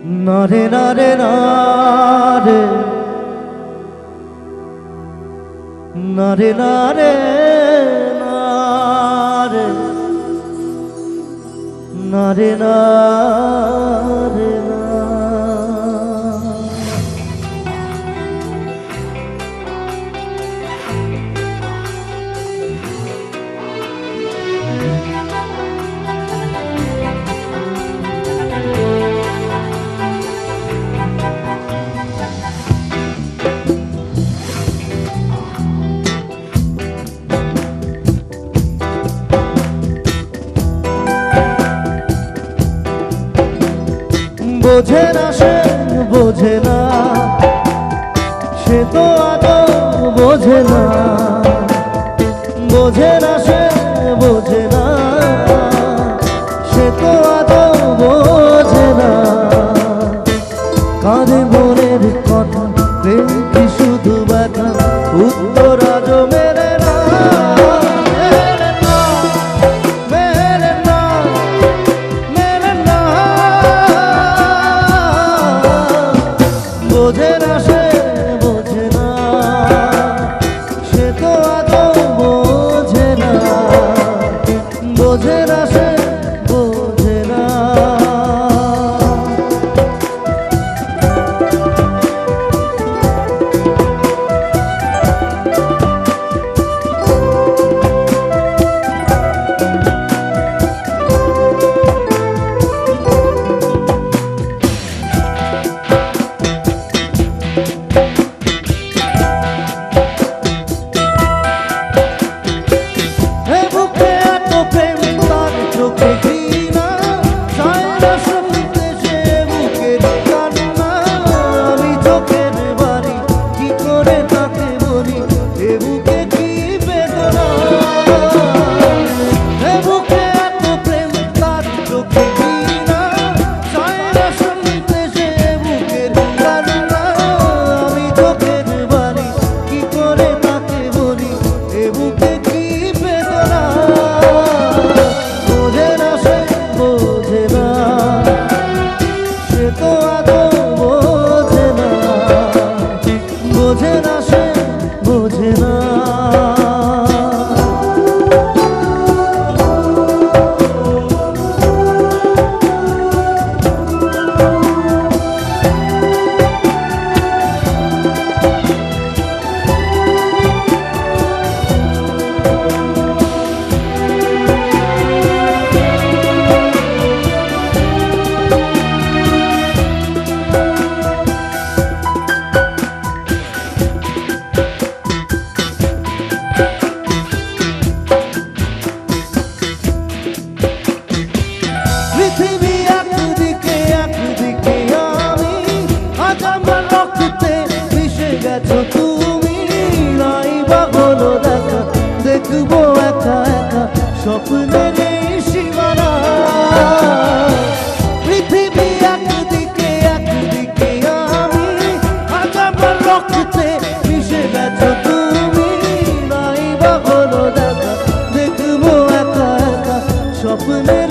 নারে নারে নারে নারে নারে নারে নারে নারে বোঝে না সে বোঝে না, সে তো আদৌ বোঝে না। বোঝে না সে বোঝে না, সে তো আদৌ বোঝে না। কাঁধে মনের কথা, প্রেম কি শুধু ব্যথা, উত্তর আজ মেরে না। বোঝে না সে বোঝে না, সে তো আদৌ বোঝে না। বোঝে না সে বোঝে না। বোঝে না সে বোঝে না। তুমি নাই বা হলো দেখা, দেখবো একা একা স্বপ্নের এই সীমানা। পৃথিবী একদিকে একদিকে আমি, আজ আমার রক্তে মিশে গেছো তুমি নাই বা হলো দেখা, দেখবো একা একা স্বপ্নের